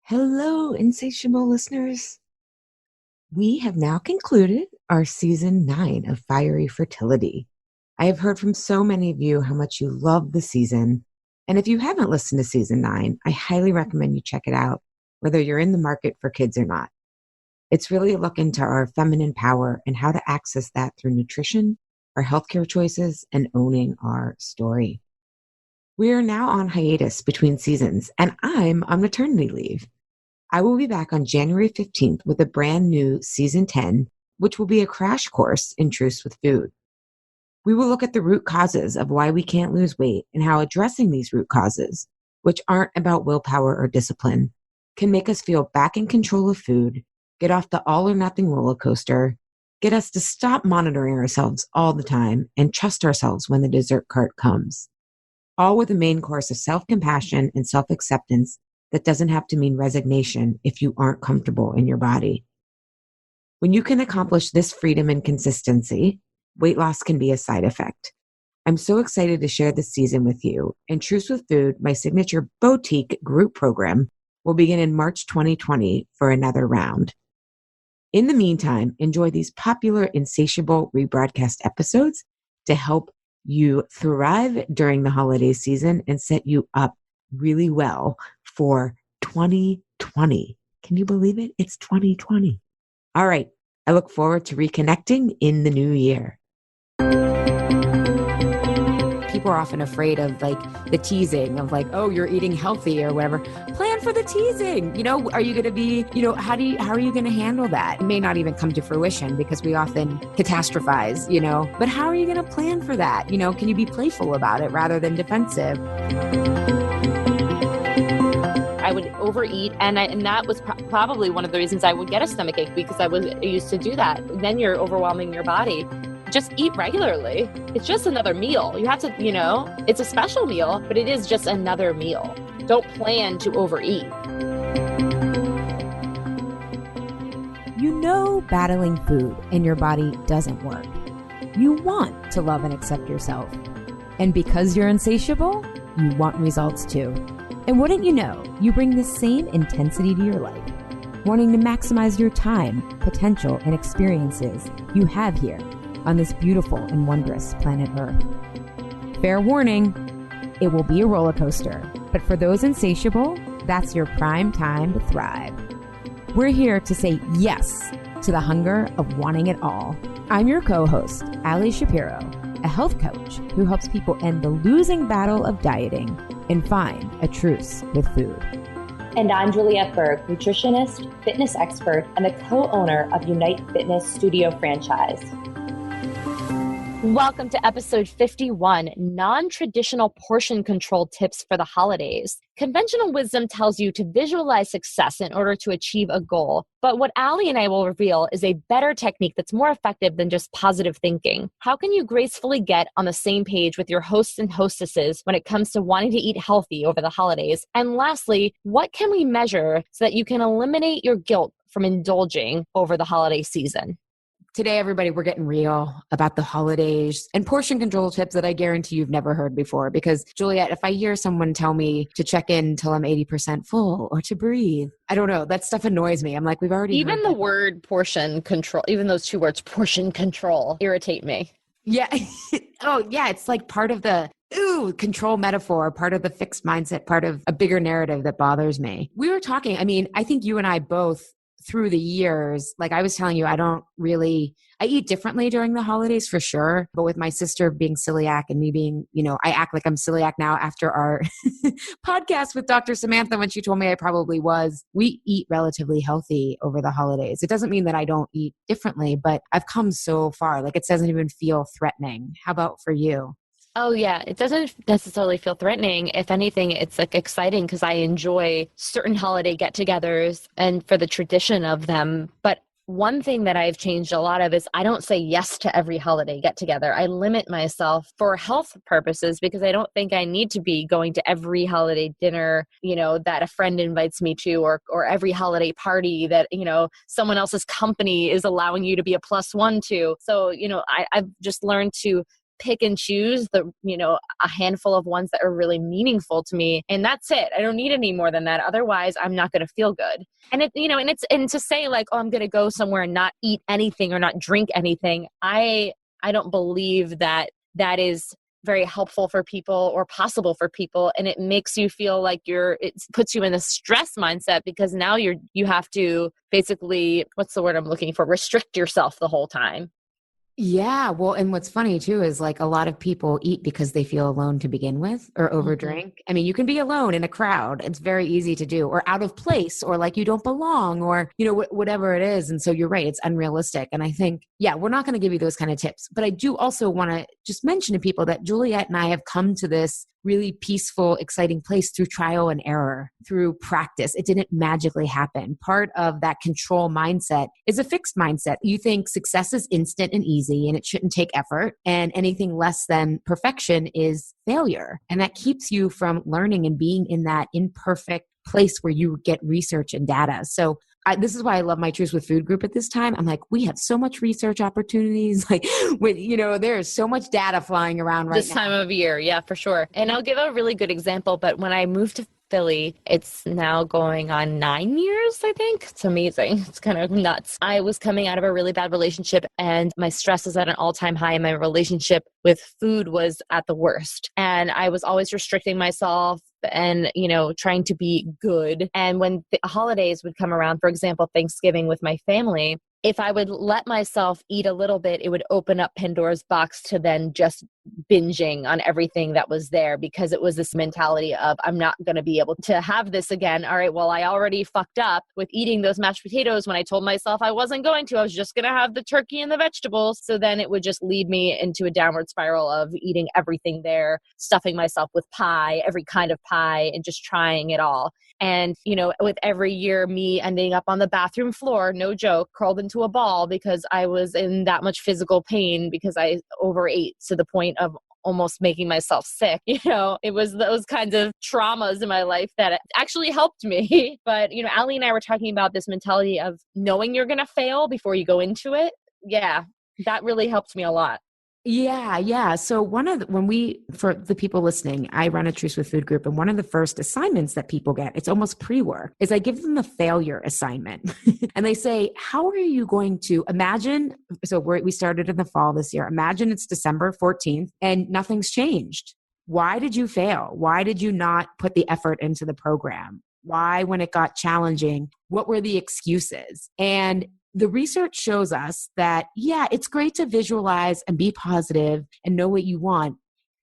Hello, insatiable listeners. We have now concluded our season 9 of Fiery Fertility. I have heard from so many of you how much you love the season. And if you haven't listened to season 9, I highly recommend you check it out, whether you're in the market for kids or not. It's really a look into our feminine power and how to access that through nutrition, our healthcare choices, and owning our story. We are now on hiatus between seasons, and I'm on maternity leave. I will be back on January 15th with a brand new season 10, which will be a crash course in truths with food. We will look at the root causes of why we can't lose weight and how addressing these root causes, which aren't about willpower or discipline, can make us feel back in control of food, get off the all or nothing roller coaster, get us to stop monitoring ourselves all the time and trust ourselves when the dessert cart comes. All with a main course of self-compassion and self-acceptance that doesn't have to mean resignation if you aren't comfortable in your body. When you can accomplish this freedom and consistency, weight loss can be a side effect. I'm so excited to share this season with you. And Truths with Food, my signature boutique group program, will begin in March 2020 for another round. In the meantime, enjoy these popular Insatiable rebroadcast episodes to help you thrive during the holiday season and set you up really well for 2020. Can you believe it? It's 2020. All right. I look forward to reconnecting in the new year. People are often afraid of the teasing of oh, you're eating healthy or whatever. Plan for the teasing. Are you going to be, how are you going to handle that? It may not even come to fruition because we often catastrophize, but how are you going to plan for that? Can you be playful about it rather than defensive? I would overeat, and that was probably one of the reasons I would get a stomachache, because I used to do that. Then you're overwhelming your body. Just eat regularly. It's just another meal. You have to, it's a special meal, but it is just another meal. Don't plan to overeat. Battling food in your body doesn't work. You want to love and accept yourself. And because you're insatiable, you want results too. And wouldn't you know, you bring the same intensity to your life, wanting to maximize your time, potential, and experiences you have here on this beautiful and wondrous planet Earth. Fair warning, it will be a roller coaster, but for those insatiable, that's your prime time to thrive. We're here to say yes to the hunger of wanting it all. I'm your co-host, Ali Shapiro, a health coach who helps people end the losing battle of dieting and find a truce with food. And I'm Juliette Berg, nutritionist, fitness expert, and the co-owner of Unite Fitness Studio franchise. Welcome to episode 51, non-traditional portion control tips for the holidays. Conventional wisdom tells you to visualize success in order to achieve a goal. But what Ali and I will reveal is a better technique that's more effective than just positive thinking. How can you gracefully get on the same page with your hosts and hostesses when it comes to wanting to eat healthy over the holidays? And lastly, what can we measure so that you can eliminate your guilt from indulging over the holiday season? Today, everybody, we're getting real about the holidays and portion control tips that I guarantee you've never heard before. Because, Juliette, if I hear someone tell me to check in until I'm 80% full or to breathe, I don't know. That stuff annoys me. I'm like, we've already Even the that. word portion control, even those two words, portion control, irritate me. Yeah. Oh, yeah. It's like part of the control metaphor, part of the fixed mindset, part of a bigger narrative that bothers me. We were talking, I think you and I both through the years, like I was telling you, I eat differently during the holidays for sure. But with my sister being celiac and me being, I act like I'm celiac now after our podcast with Dr. Samantha when she told me I probably was. We eat relatively healthy over the holidays. It doesn't mean that I don't eat differently, but I've come so far. Like it doesn't even feel threatening. How about for you? Oh, yeah. It doesn't necessarily feel threatening. If anything, it's exciting because I enjoy certain holiday get-togethers and for the tradition of them. But one thing that I've changed a lot of is I don't say yes to every holiday get-together. I limit myself for health purposes because I don't think I need to be going to every holiday dinner, that a friend invites me to or every holiday party that, someone else's company is allowing you to be a +1 to. So, I've just learned to pick and choose a handful of ones that are really meaningful to me. And that's it. I don't need any more than that. Otherwise, I'm not going to feel good. And and to say like, oh, I'm going to go somewhere and not eat anything or not drink anything. I don't believe that is very helpful for people or possible for people. And it makes you feel like it puts you in a stress mindset, because now you have to basically, what's the word I'm looking for? Restrict yourself the whole time. Yeah. Well, and what's funny too is like a lot of people eat because they feel alone to begin with or overdrink. I mean, you can be alone in a crowd. It's very easy to do, or out of place, or like you don't belong, or, whatever it is. And so you're right. It's unrealistic. And I think, yeah, we're not going to give you those kind of tips, but I do also want to just mention to people that Juliet and I have come to this really peaceful, exciting place through trial and error, through practice. It didn't magically happen. Part of that control mindset is a fixed mindset. You think success is instant and easy and it shouldn't take effort, and anything less than perfection is failure. And that keeps you from learning and being in that imperfect place where you get research and data. So this is why I love my Truths with Food group at this time. I'm like, we have so much research opportunities. Like, there is so much data flying around right now. This time of year. Yeah, for sure. And I'll give a really good example. But when I moved to Philly, it's now going on 9 years, I think. It's amazing. It's kind of nuts. I was coming out of a really bad relationship, and my stress was at an all-time high, and my relationship with food was at the worst. And I was always restricting myself and, trying to be good. And when the holidays would come around, for example, Thanksgiving with my family, if I would let myself eat a little bit, it would open up Pandora's box to then just binging on everything that was there, because it was this mentality of, I'm not going to be able to have this again. All right, well, I already fucked up with eating those mashed potatoes when I told myself I wasn't going to. I was just going to have the turkey and the vegetables. So then it would just lead me into a downward spiral of eating everything there, stuffing myself with pie, every kind of pie, and just trying it all. And, with every year, me ending up on the bathroom floor, no joke, curled into a ball because I was in that much physical pain because I overate to the point of almost making myself sick. It was those kinds of traumas in my life that actually helped me. But, Allie and I were talking about this mentality of knowing you're going to fail before you go into it. Yeah, that really helped me a lot. Yeah. So for the people listening, I run a Truths with Food group, and one of the first assignments that people get, it's almost pre-work, is I give them a failure assignment. And they say, how are you going to imagine? So we started in the fall this year. Imagine it's December 14th and nothing's changed. Why did you fail? Why did you not put the effort into the program? Why, when it got challenging, what were the excuses? And the research shows us that, yeah, it's great to visualize and be positive and know what you want.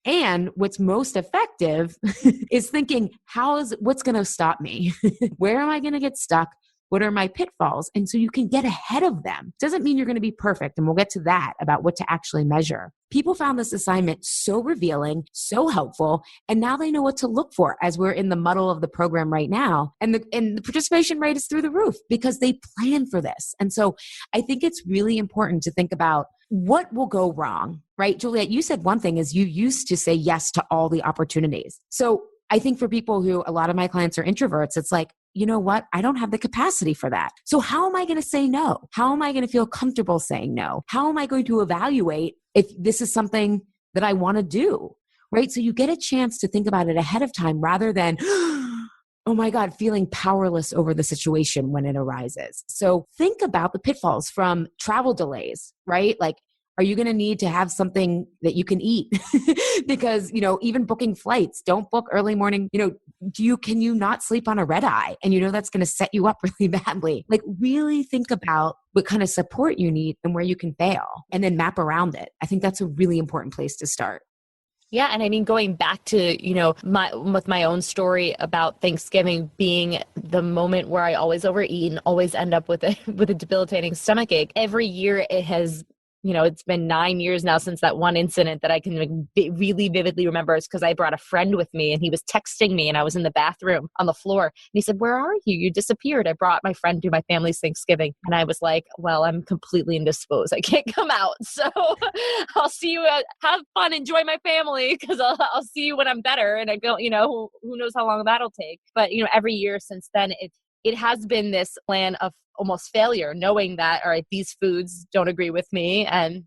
And what's most effective is thinking, what's going to stop me? Where am I going to get stuck? What are my pitfalls? And so you can get ahead of them. Doesn't mean you're going to be perfect. And we'll get to that about what to actually measure. People found this assignment so revealing, so helpful, and now they know what to look for as we're in the muddle of the program right now. And the participation rate is through the roof because they plan for this. And so I think it's really important to think about what will go wrong, right? Juliet, you said one thing is you used to say yes to all the opportunities. So I think for people who, a lot of my clients are introverts, it's like, you know what? I don't have the capacity for that. So how am I going to say no? How am I going to feel comfortable saying no? How am I going to evaluate if this is something that I want to do, right? So you get a chance to think about it ahead of time rather than, oh my God, feeling powerless over the situation when it arises. So think about the pitfalls from travel delays, right? Like, are you going to need to have something that you can eat? Because, even booking flights, don't book early morning. Can you not sleep on a red eye? And that's going to set you up really badly. Like, really think about what kind of support you need and where you can fail, and then map around it. I think that's a really important place to start. Yeah. And I mean, going back to, with my own story about Thanksgiving being the moment where I always overeat and always end up with a debilitating stomach ache. Every year it has, it's been 9 years now since that one incident that I can really vividly remember. It's because I brought a friend with me and he was texting me and I was in the bathroom on the floor. And he said, "Where are you? You disappeared." I brought my friend to my family's Thanksgiving. And I was like, well, I'm completely indisposed. I can't come out. So I'll see you. Have fun. Enjoy my family, because I'll see you when I'm better. And I go, who knows how long that'll take. But, every year since then, it has been this plan of almost failure, knowing that, all right, these foods don't agree with me and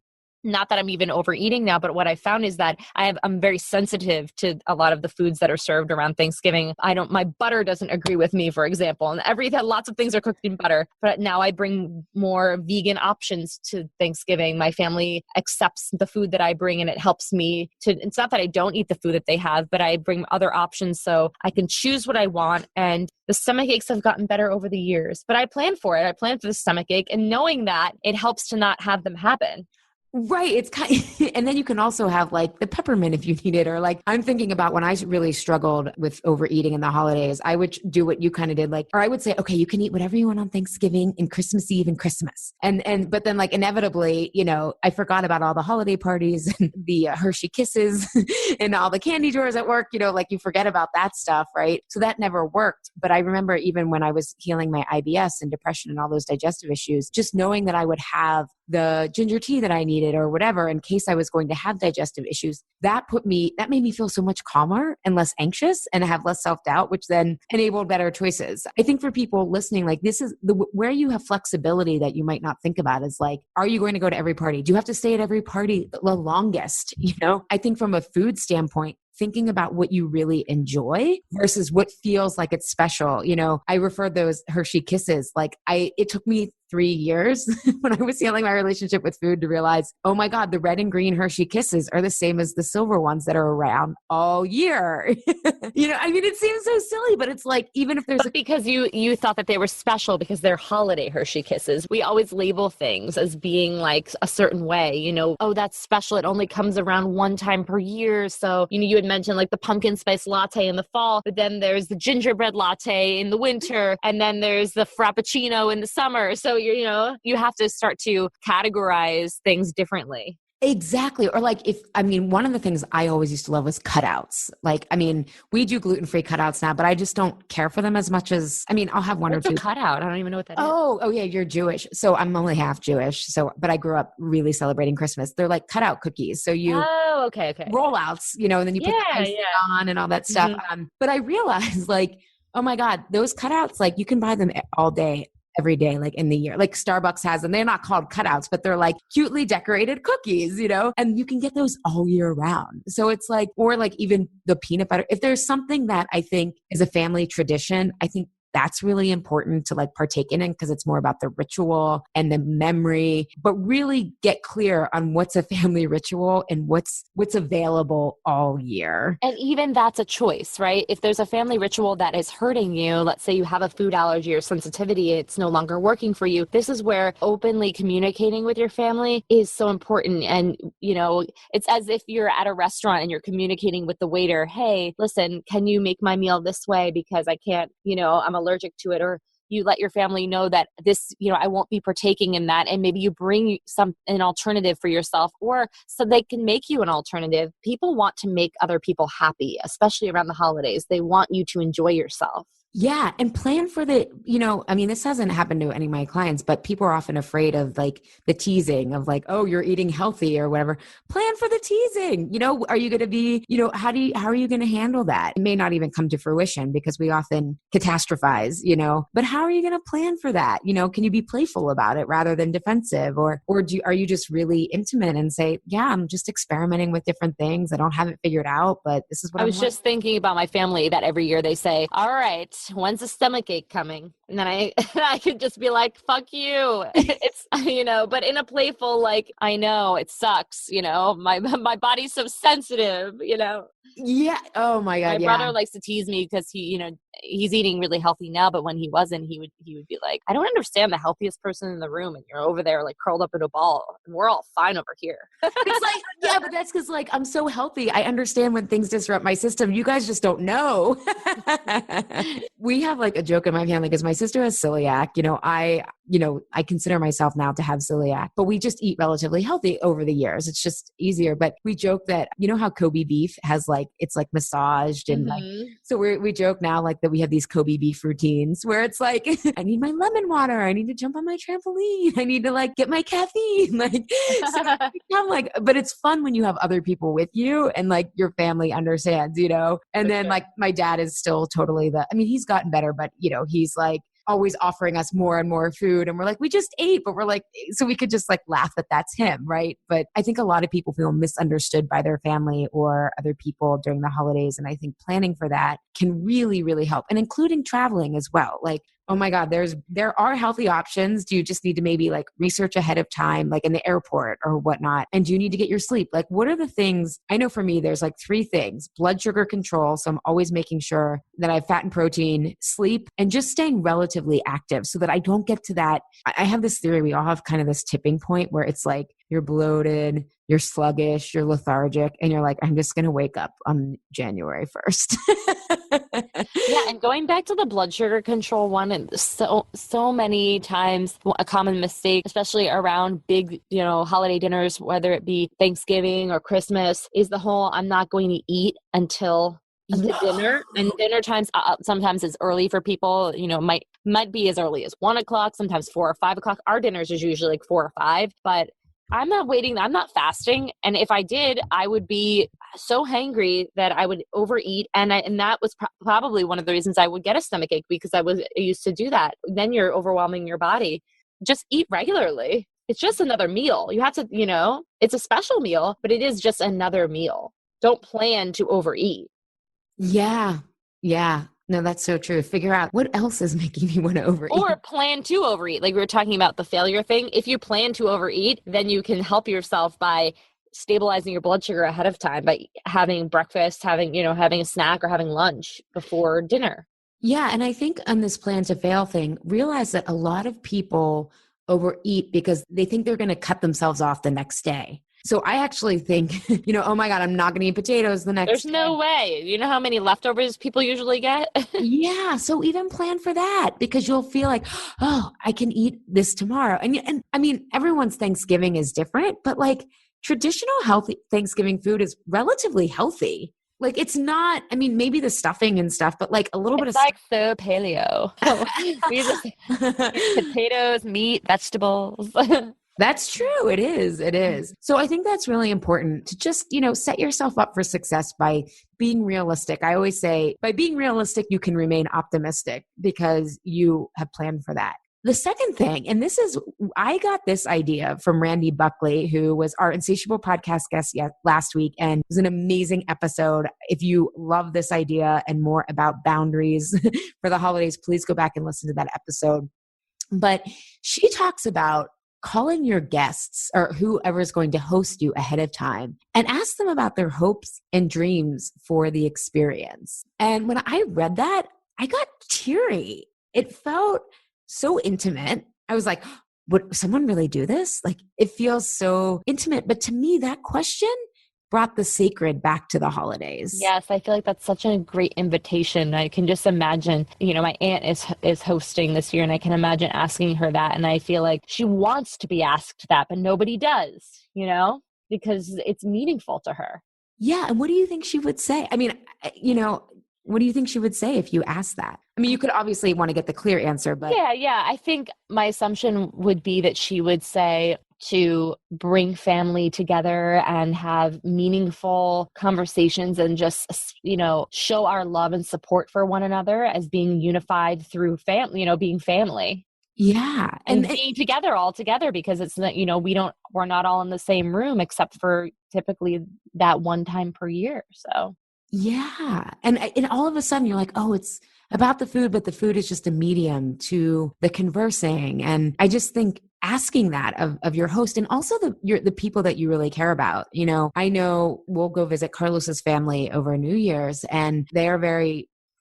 not that I'm even overeating now, but what I found is that I'm very sensitive to a lot of the foods that are served around Thanksgiving. My butter doesn't agree with me, for example, and lots of things are cooked in butter, but now I bring more vegan options to Thanksgiving. My family accepts the food that I bring, and it helps me it's not that I don't eat the food that they have, but I bring other options so I can choose what I want. And the stomach aches have gotten better over the years, but I planned for it. I planned for the stomach ache, and knowing that, it helps to not have them happen. Right. It's kind of, and then you can also have like the peppermint if you need it, or like I'm thinking about when I really struggled with overeating in the holidays, I would do what you kind of did, like, or I would say, okay, you can eat whatever you want on Thanksgiving and Christmas Eve and Christmas. But then like inevitably, I forgot about all the holiday parties and the Hershey Kisses and all the candy drawers at work, like you forget about that stuff. Right. So that never worked. But I remember even when I was healing my IBS and depression and all those digestive issues, just knowing that I would have the ginger tea that I needed or whatever in case I was going to have digestive issues, that made me feel so much calmer and less anxious and have less self-doubt, which then enabled better choices. I think for people listening, like this is where you have flexibility that you might not think about is like, are you going to go to every party? Do you have to stay at every party the longest? I think from a food standpoint, thinking about what you really enjoy versus what feels like it's special. I referred those Hershey Kisses. It took me 3 years when I was healing my relationship with food to realize, oh my God, the red and green Hershey Kisses are the same as the silver ones that are around all year. It seems so silly, but it's like, even if there's because you thought that they were special because they're holiday Hershey Kisses. We always label things as being like a certain way, oh, that's special. It only comes around one time per year. So, you had mentioned like the pumpkin spice latte in the fall, but then there's the gingerbread latte in the winter, and then there's the frappuccino in the summer. So you have to start to categorize things differently. Exactly. Or one of the things I always used to love was cutouts. We do gluten-free cutouts now, but I just don't care for them as much as, I'll have one What's or two. A cutout? I don't even know what that is. Oh yeah. You're Jewish. So I'm only half Jewish. But I grew up really celebrating Christmas. They're like cutout cookies. So you okay. rollouts, and then you put the icing on and all that stuff. Mm-hmm. But I realized oh my God, those cutouts, you can buy them all day, every day, in the year. Starbucks has them. They're not called cutouts, but they're cutely decorated cookies, and you can get those all year round. So it's or even the peanut butter. If there's something that I think is a family tradition, I think that's really important to partake in it because it's more about the ritual and the memory, but really get clear on what's a family ritual and what's available all year. And even that's a choice, right? If there's a family ritual that is hurting you, let's say you have a food allergy or sensitivity, it's no longer working for you. This is where openly communicating with your family is so important. And, it's as if you're at a restaurant and you're communicating with the waiter, hey, listen, can you make my meal this way? Because I can't, I'm allergic to it. Or you let your family know that this, I won't be partaking in that. And maybe you bring an alternative for yourself, or so they can make you an alternative. People want to make other people happy, especially around the holidays. They want you to enjoy yourself. Yeah. And plan for this hasn't happened to any of my clients, but people are often afraid of the teasing of oh, you're eating healthy or whatever. Plan for the teasing. Are you going to be, how are you going to handle that? It may not even come to fruition because we often catastrophize, but how are you going to plan for that? Can you be playful about it rather than defensive? Or are you just really intimate and say, yeah, I'm just experimenting with different things. I don't have it figured out, but this is what I was just thinking about my family that every year they say, all right, when's the stomach ache coming? And then I could just be like, fuck you. It's, but in a playful, I know it sucks, my body's so sensitive, Yeah. Oh my God. My brother likes to tease me because he's eating really healthy now, but when he wasn't, he would be like, I don't understand, the healthiest person in the room, and you're over there curled up in a ball, and we're all fine over here. It's yeah, but that's because I'm so healthy. I understand when things disrupt my system. You guys just don't know. We have a joke in my family because my sister has celiac. I consider myself now to have celiac, but we just eat relatively healthy over the years. It's just easier. But we joke that, how Kobe beef has it's massaged and so we joke now that we have these Kobe beef routines where it's I need my lemon water. I need to jump on my trampoline. I need to get my caffeine. So but it's fun when you have other people with you and your family understands, and then my dad is still totally he's gotten better, but he's always offering us more and more food. And we're like, we just ate, but we're like, so we could just like laugh that that's him, right? But I think a lot of people feel misunderstood by their family or other people during the holidays. And I think planning for that can really, really help, and including traveling as well. Like, oh my God, there are healthy options. Do you just need to maybe like research ahead of time, like in the airport or whatnot? And do you need to get your sleep? Like, what are the things? I know for me, there's like 3 things: blood sugar control. So I'm always making sure that I have fat and protein, sleep, and just staying relatively active so that I don't get to that. I have this theory. We all have kind of this tipping point where it's like you're bloated, you're sluggish, you're lethargic, and you're like, I'm just going to wake up on January 1st. Yeah, and going back to the blood sugar control one, and so many times a common mistake, especially around big, holiday dinners, whether it be Thanksgiving or Christmas, is the whole I'm not going to eat until the dinner. And dinner times sometimes is early for people, might be as early as 1:00, sometimes 4 or 5 o'clock. Our dinners is usually like 4 or 5, but I'm not waiting. I'm not fasting. And if I did, I would be so hangry that I would overeat. And that was probably one of the reasons I would get a stomach ache, because I used to do that. Then you're overwhelming your body. Just eat regularly. It's just another meal. You have to, it's a special meal, but it is just another meal. Don't plan to overeat. Yeah. Yeah. No, that's so true. Figure out what else is making you want to overeat. Or plan to overeat. Like we were talking about the failure thing. If you plan to overeat, then you can help yourself by stabilizing your blood sugar ahead of time, by having breakfast, having a snack or having lunch before dinner. Yeah. And I think on this plan to fail thing, realize that a lot of people overeat because they think they're going to cut themselves off the next day. So I actually think, oh my God, I'm not going to eat potatoes the next There's day. no way. You know how many leftovers people usually get? Yeah. So even plan for that, because you'll feel like, oh, I can eat this tomorrow. And I mean, everyone's Thanksgiving is different, but like traditional healthy Thanksgiving food is relatively healthy. Like it's not, I mean, maybe the stuffing and stuff, but like a little bit of like so paleo. We just potatoes, meat, vegetables. That's true. It is. It is. So I think that's really important to just, set yourself up for success by being realistic. I always say by being realistic, you can remain optimistic because you have planned for that. The second thing, and I got this idea from Randy Buckley, who was our Insatiable podcast guest last week, and it was an amazing episode. If you love this idea and more about boundaries for the holidays, please go back and listen to that episode. But she talks about calling your guests or whoever is going to host you ahead of time and ask them about their hopes and dreams for the experience. And when I read that, I got teary. It felt so intimate. I was like, would someone really do this? Like, it feels so intimate. But to me, that question brought the sacred back to the holidays. Yes, I feel like that's such a great invitation. I can just imagine, my aunt is hosting this year, and I can imagine asking her that. And I feel like she wants to be asked that, but nobody does, because it's meaningful to her. Yeah. And what do you think she would say? I mean, what do you think she would say if you asked that? I mean, you could obviously want to get the clear answer, but yeah. I think my assumption would be that she would say to bring family together and have meaningful conversations and just, show our love and support for one another as being unified through being family. Yeah. And being together all together, because it's not, we're not all in the same room except for typically that one time per year. So yeah. And all of a sudden you're like, oh, it's about the food, but the food is just a medium to the conversing. And I just think asking that of your host and also the people that you really care about. I know we'll go visit Carlos's family over New Year's, and they are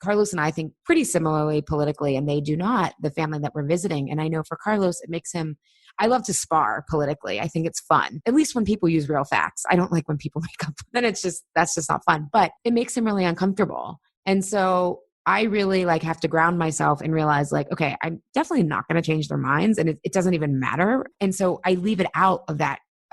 Carlos and I think pretty similarly politically, and they do not, the family that we're visiting. And I know for Carlos, it makes him, I love to spar politically. I think it's fun, at least when people use real facts. I don't like when people make up, then that's just not fun, but it makes him really uncomfortable. And so I really have to ground myself and realize okay, I'm definitely not going to change their minds, and it doesn't even matter. And so I leave it out of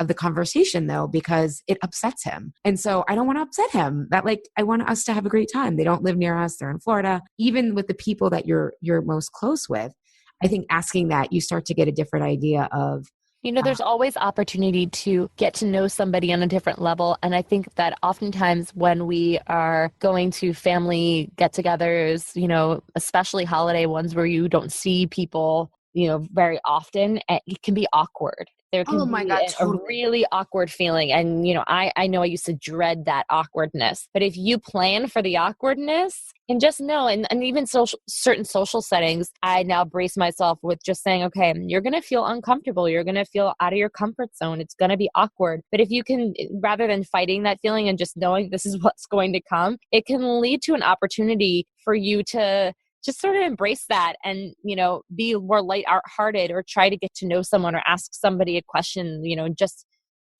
the conversation though, because it upsets him. And so I don't want to upset him. That I want us to have a great time. They don't live near us. They're in Florida. Even with the people that you're most close with, I think asking that, you start to get a different idea of, There's always opportunity to get to know somebody on a different level. And I think that oftentimes when we are going to family get-togethers, especially holiday ones where you don't see people, very often, it can be awkward. There Oh can my be God, a totally. really awkward feeling. And, I know I used to dread that awkwardness. But if you plan for the awkwardness and just know, and even certain social settings, I now brace myself with just saying, okay, you're going to feel uncomfortable. You're going to feel out of your comfort zone. It's going to be awkward. But if you can, rather than fighting that feeling and just knowing this is what's going to come, it can lead to an opportunity for you to just sort of embrace that and, be more light-hearted or try to get to know someone or ask somebody a question,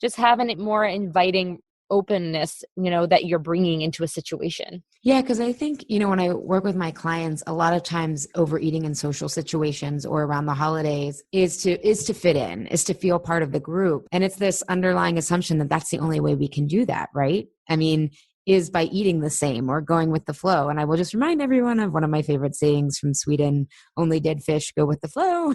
just having it more inviting openness, that you're bringing into a situation. Yeah, because I think, when I work with my clients, a lot of times overeating in social situations or around the holidays is to fit in, is to feel part of the group. And it's this underlying assumption that that's the only way we can do that, right? I mean, is by eating the same or going with the flow. And I will just remind everyone of one of my favorite sayings from Sweden, only dead fish go with the flow.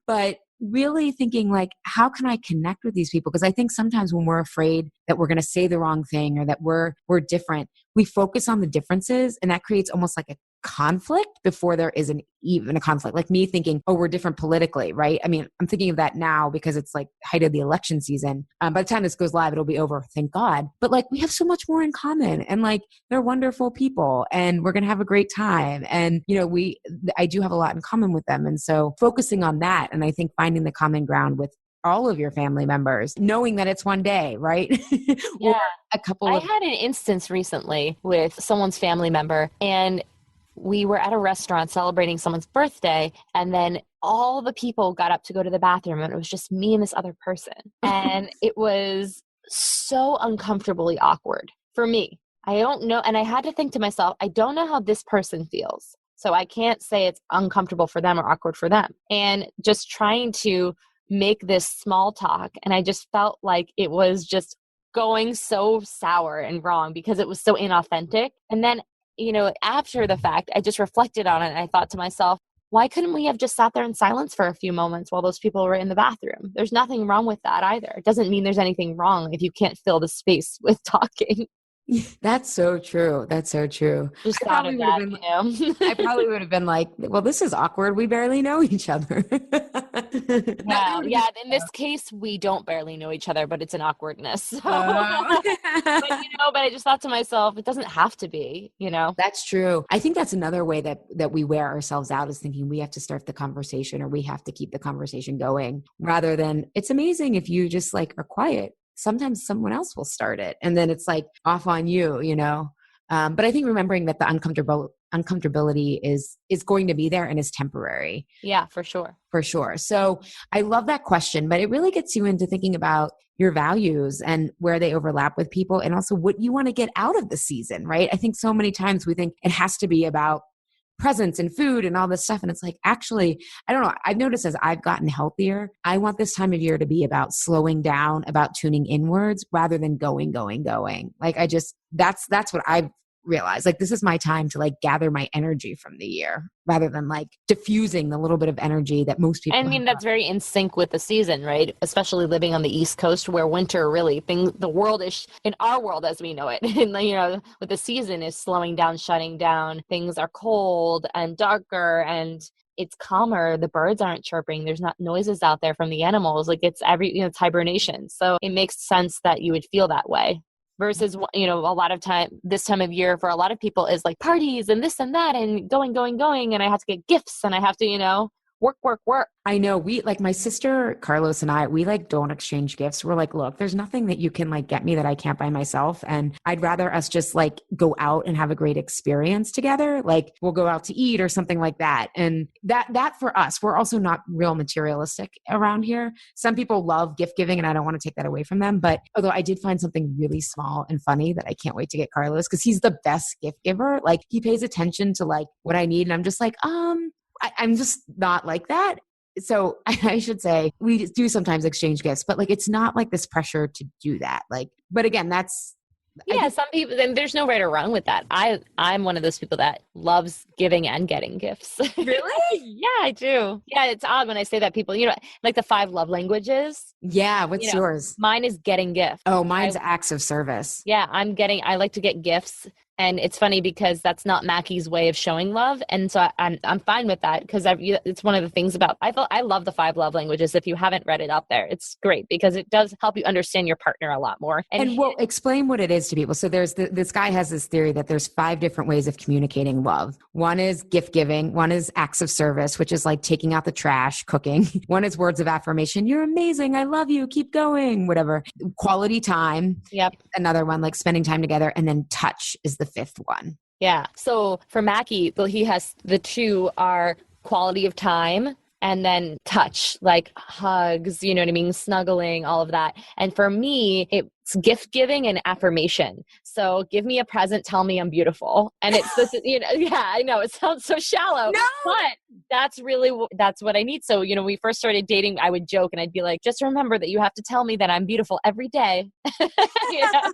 But really thinking like, how can I connect with these people? Because I think sometimes when we're afraid that we're going to say the wrong thing or that we're different, we focus on the differences, and that creates almost like a conflict before there is even a conflict. Like me thinking, oh, we're different politically, right? I mean, I'm thinking of that now because it's like height of the election season. By the time this goes live, it'll be over, thank God. But like, we have so much more in common, and like, they're wonderful people, and we're going to have a great time. And, I do have a lot in common with them. And so focusing on that, and I think finding the common ground with all of your family members, knowing that it's one day, right? Yeah. Or a couple I of had an instance recently with someone's family member, and we were at a restaurant celebrating someone's birthday, and then all the people got up to go to the bathroom, and it was just me and this other person. And it was so uncomfortably awkward for me. I don't know. And I had to think to myself, I don't know how this person feels. So I can't say it's uncomfortable for them or awkward for them. And just trying to make this small talk. And I just felt like it was just going so sour and wrong because it was so inauthentic. And then, after the fact, I just reflected on it and I thought to myself, why couldn't we have just sat there in silence for a few moments while those people were in the bathroom? There's nothing wrong with that either. It doesn't mean there's anything wrong if you can't fill the space with talking. That's so true. That's so true. Just I thought probably of would have that, been, I probably would have been like, well, this is awkward. We barely know each other. Yeah, yeah. In this case, we don't barely know each other, but it's an awkwardness. So. Uh, But I just thought to myself, it doesn't have to be. That's true. I think that's another way that we wear ourselves out, is thinking we have to start the conversation or we have to keep the conversation going, rather than, it's amazing if you just like are quiet. Sometimes someone else will start it, and then it's like off on you. But I think remembering that the uncomfortability is going to be there and is temporary. Yeah, for sure. For sure. So I love that question, but it really gets you into thinking about your values and where they overlap with people, and also what you want to get out of the season, right? I think so many times we think it has to be about presents and food and all this stuff. And it's like, actually, I don't know. I've noticed as I've gotten healthier, I want this time of year to be about slowing down, about tuning inwards rather than going. Like that's what I've realized. Like, this is my time to like gather my energy from the year rather than like diffusing the little bit of energy that most people I mean, that's very in sync with the season, right? Especially living on the East Coast where winter really, the world is, in our world as we know it, and with the season is slowing down, shutting down. Things are cold and darker and it's calmer. The birds aren't chirping. There's not noises out there from the animals. Like it's it's hibernation. So it makes sense that you would feel that way. Versus, a lot of time, this time of year for a lot of people is like parties and this and that and going. And I have to get gifts and I have to, work. I know, we like, my sister Carlos and I, we like don't exchange gifts. We're like, look, there's nothing that you can like get me that I can't buy myself. And I'd rather us just like go out and have a great experience together. Like we'll go out to eat or something like that. And that for us, we're also not real materialistic around here. Some people love gift giving and I don't want to take that away from them. But although I did find something really small and funny that I can't wait to get Carlos, because he's the best gift giver. Like he pays attention to like what I need. And I'm just like, I'm just not like that. So I should say we do sometimes exchange gifts, but like, it's not like this pressure to do that. Like, but again, that's I Yeah, think, some people, and there's no right or wrong with that. I'm one of those people that loves giving and getting gifts. really? Yeah, I do. Yeah, it's odd when I say that people, like the five love languages, Yeah. What's yours? mine is getting gifts. Oh, mine's acts of service. Yeah, I like to get gifts. And it's funny because that's not Mackie's way of showing love. And so I'm fine with that because it's one of the things about, I love the five love languages. If you haven't read it out there, it's great because it does help you understand your partner a lot more. And we'll explain what it is to people. So there's this guy has this theory that there's 5 different ways of communicating love. One is gift giving. One is acts of service, which is like taking out the trash, cooking. One is words of affirmation. You're amazing. I love you. Keep going, whatever. Quality time. Yep. Another one, like spending time together. And then touch is the 5th one. Yeah. So for Mackie, he has the 2 are quality of time and then touch, like hugs, you know what I mean? Snuggling, all of that. And for me, it's gift giving and affirmation. So give me a present, tell me I'm beautiful. And it's this, yeah, I know it sounds so shallow, but that's what I need. So, when we first started dating, I would joke and I'd be like, just remember that you have to tell me that I'm beautiful every day.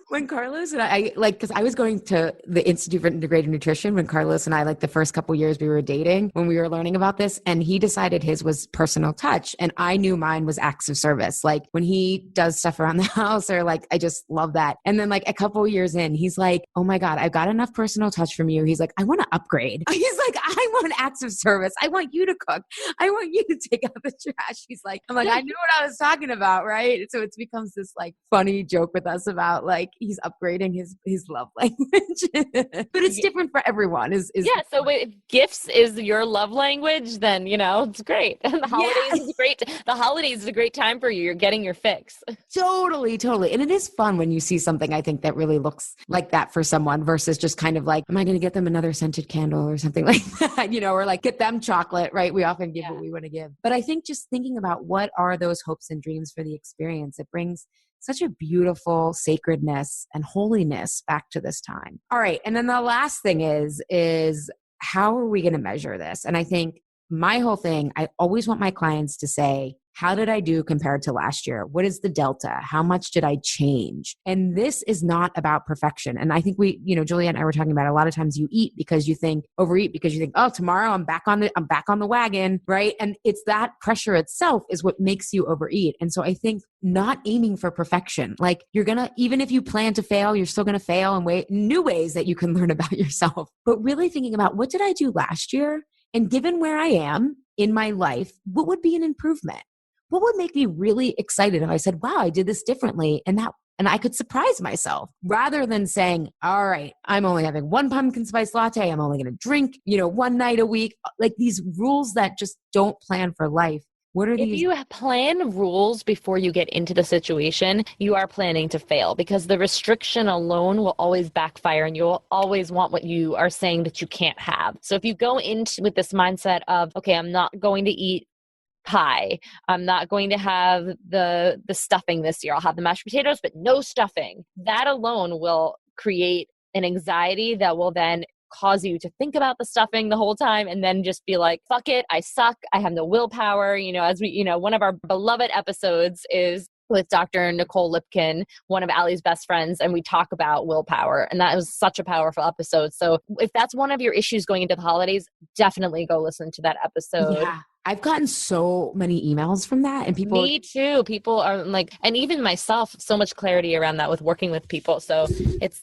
When Carlos and I because I was going to the Institute for Integrative Nutrition when Carlos and I, like the first couple years we were dating, when we were learning about this, and he decided his was personal touch. And I knew mine was acts of service. Like when he does stuff around the house or like, I just love that. And then like a couple years in, he's like, oh my God, I've got enough personal touch from you. He's like, I want to upgrade. He's like, I want acts of service. I want you to cook. I want you to take out the trash. He's like, I'm like, I knew what I was talking about. Right. So it becomes this like funny joke with us about like, he's upgrading his love language, but it's different for everyone. Yeah. So if gifts is your love language, then, it's great. And the holidays is great. The holidays is a great time for you. You're getting your fix. Totally. And it is fun when you see something, I think, that really looks like that for someone versus just kind of like, am I going to get them another scented candle or something like that, or like get them chocolate, right? We often give what we want to give. But I think just thinking about what are those hopes and dreams for the experience, it brings such a beautiful sacredness and holiness back to this time. All right. And then the last thing is how are we going to measure this? And I think my whole thing, I always want my clients to say, how did I do compared to last year? What is the delta? How much did I change? And this is not about perfection. And I think Juliet and I were talking about a lot of times you overeat because you think, oh, tomorrow I'm back on the wagon, right? And it's that pressure itself is what makes you overeat. And so I think not aiming for perfection, like even if you plan to fail, you're still going to fail in new ways that you can learn about yourself. But really thinking about what did I do last year? And given where I am in my life, what would be an improvement? What would make me really excited if I said, wow, I did this differently and I could surprise myself rather than saying, all right, I'm only having 1 pumpkin spice latte. I'm only going to drink, 1 night a week, like these rules that just don't plan for life. What are these? If you plan rules before you get into the situation, you are planning to fail because the restriction alone will always backfire and you'll always want what you are saying that you can't have. So if you go into with this mindset of, okay, I'm not going to eat pie. I'm not going to have the stuffing this year. I'll have the mashed potatoes, but no stuffing. That alone will create an anxiety that will then cause you to think about the stuffing the whole time and then just be like, fuck it, I suck. I have no willpower. As we, one of our beloved episodes is with Dr. Nicole Lipkin, one of Allie's best friends, and we talk about willpower. And that was such a powerful episode. So if that's one of your issues going into the holidays, definitely go listen to that episode. Yeah. I've gotten so many emails from that and people. Me too. People are like, and even myself, so much clarity around that with working with people. So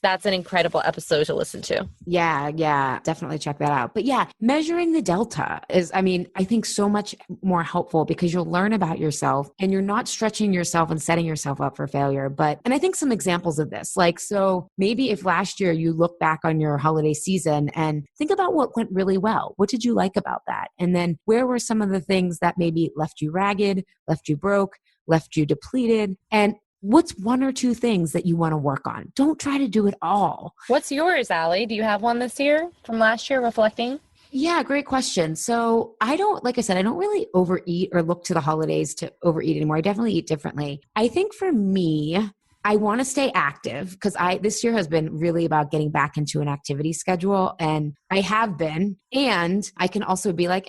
that's an incredible episode to listen to. Yeah. Definitely check that out. But yeah, measuring the delta is, I think so much more helpful because you'll learn about yourself and you're not stretching yourself and setting yourself up for failure. And I think some examples of this, like, so maybe if last year you look back on your holiday season and think about what went really well, what did you like about that? And then where were some of the things that maybe left you ragged, left you broke, left you depleted? And what's 1 or 2 things that you want to work on? Don't try to do it all. What's yours, Allie? Do you have one this year from last year reflecting? Yeah, great question. So like I said, I don't really overeat or look to the holidays to overeat anymore. I definitely eat differently. I think for me, I want to stay active because this year has been really about getting back into an activity schedule, and I have been, and I can also be like,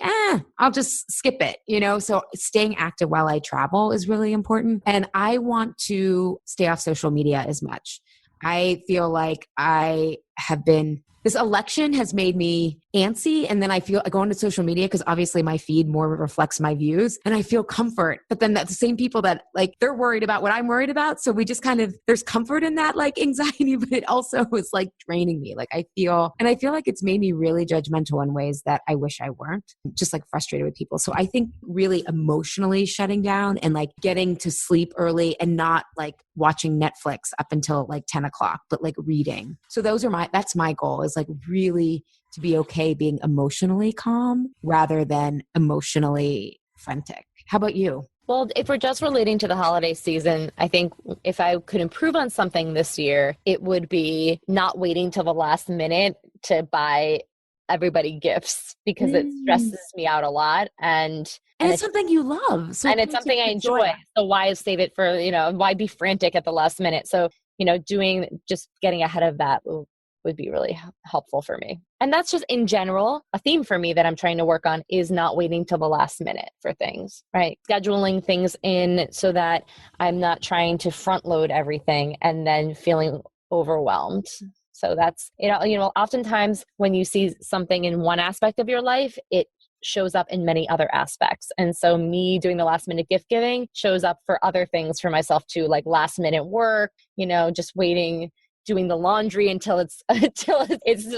I'll just skip it, so staying active while I travel is really important. And I want to stay off social media as much. I feel like this election has made me antsy. And then I go into social media because obviously my feed more reflects my views and I feel comfort. But then that's the same people that like, they're worried about what I'm worried about. So we just there's comfort in that like anxiety, but it also is like draining me. Like I feel like it's made me really judgmental in ways that I wish I weren't, just like frustrated with people. So I think really emotionally shutting down and like getting to sleep early and not like watching Netflix up until like 10 o'clock, but like reading. So that's my goal, is like really to be okay being emotionally calm rather than emotionally frantic. How about you? Well, if we're just relating to the holiday season, I think if I could improve on something this year, it would be not waiting till the last minute to buy everybody gifts, because it stresses me out a lot. And it's something you love. So and it's something I enjoy. So why save it for, why be frantic at the last minute? So, just getting ahead of that would be really helpful for me. And that's just in general, a theme for me that I'm trying to work on is not waiting till the last minute for things, right? Scheduling things in so that I'm not trying to front load everything and then feeling overwhelmed. So that's, oftentimes when you see something in one aspect of your life, it shows up in many other aspects. And so me doing the last minute gift giving shows up for other things for myself too, like last minute work, just waiting, doing the laundry until it's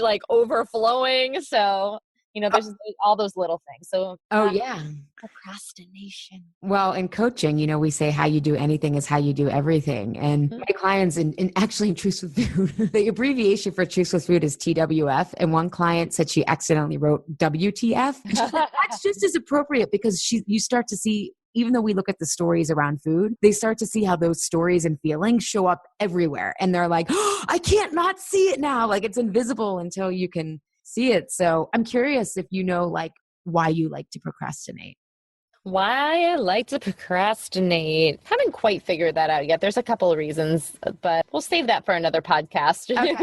like overflowing. So, there's all those little things. So procrastination. Well, in coaching, we say how you do anything is how you do everything. And my clients actually in Truth with Food, the abbreviation for Truth with Food is TWF. And one client said she accidentally wrote WTF. And she's like, that's just as appropriate, because you start to see, even though we look at the stories around food, they start to see how those stories and feelings show up everywhere. And they're like, oh, I can't not see it now. Like it's invisible until you can see it. So I'm curious if like why you like to procrastinate. Why I like to procrastinate. Haven't quite figured that out yet. There's a couple of reasons, but we'll save that for another podcast. Okay.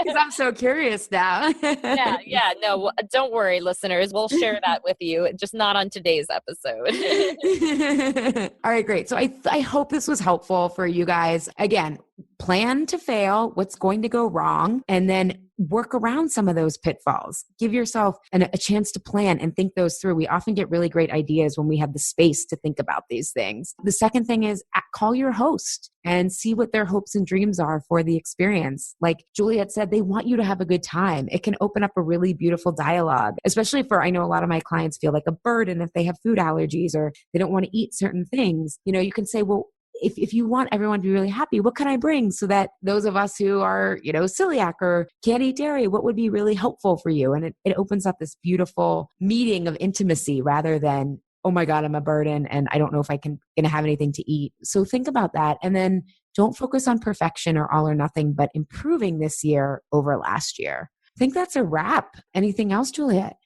Because I'm so curious now. Yeah. No, don't worry, listeners. We'll share that with you, just not on today's episode. All right, great. So I hope this was helpful for you guys. Again, plan to fail, what's going to go wrong, and then work around some of those pitfalls. Give yourself a chance to plan and think those through. We often get really great ideas when we have the space to think about these things. The second thing is call your host and see what their hopes and dreams are for the experience. Like Juliet said, they want you to have a good time. It can open up a really beautiful dialogue, especially I know a lot of my clients feel like a burden if they have food allergies or they don't want to eat certain things. You can say, well, if you want everyone to be really happy, what can I bring so that those of us who are, celiac or can't eat dairy, what would be really helpful for you? And it opens up this beautiful meeting of intimacy rather than, oh my God, I'm a burden and I don't know if gonna have anything to eat. So think about that. And then don't focus on perfection or all or nothing, but improving this year over last year. I think that's a wrap. Anything else, Juliet?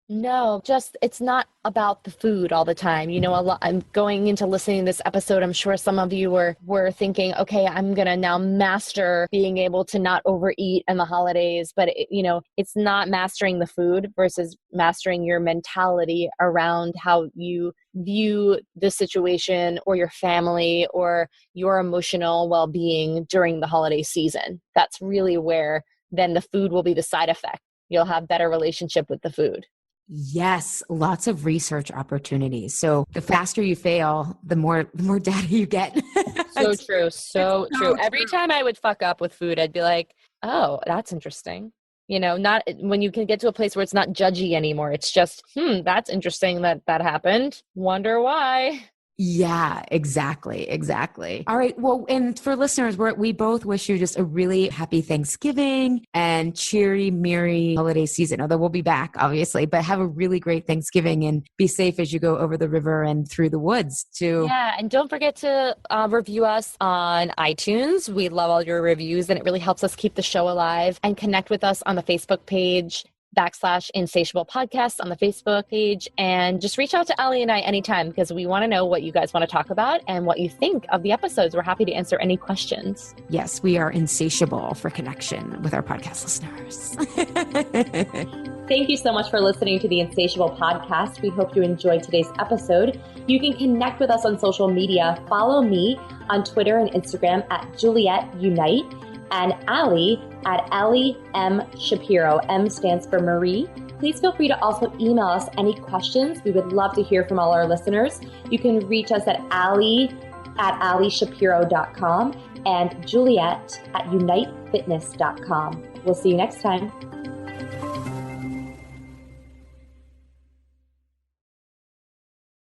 No, it's not about the food all the time. I'm going into listening to this episode. I'm sure some of you were thinking, okay, I'm going to now master being able to not overeat in the holidays. But, it's not mastering the food versus mastering your mentality around how you view the situation or your family or your emotional well-being during the holiday season. That's really where then the food will be the side effect. You'll have better relationship with the food. Yes, lots of research opportunities. So the faster you fail, the more data you get. So true. So true. Every time I would fuck up with food, I'd be like, oh, that's interesting. Not when you can get to a place where it's not judgy anymore. It's just, that's interesting that happened. Wonder why. Yeah, exactly. All right. Well, and for listeners, we both wish you just a really happy Thanksgiving and cheery, merry holiday season. Although we'll be back, obviously, but have a really great Thanksgiving and be safe as you go over the river and through the woods too. Yeah. And don't forget to review us on iTunes. We love all your reviews and it really helps us keep the show alive, and connect with us on the Facebook page /Insatiable Podcast on the Facebook page, and just reach out to Ali and I anytime, because we want to know what you guys want to talk about and what you think of the episodes. We're happy to answer any questions. Yes, we are insatiable for connection with our podcast listeners. Thank you so much for listening to the Insatiable podcast. We hope you enjoyed today's episode. You can connect with us on social media. Follow me on Twitter and Instagram at Juliet Unite and Allie at Allie M. Shapiro. M stands for Marie. Please feel free to also email us any questions. We would love to hear from all our listeners. You can reach us at Allie at allieshapiro.com and Juliet at unitefitness.com. We'll see you next time.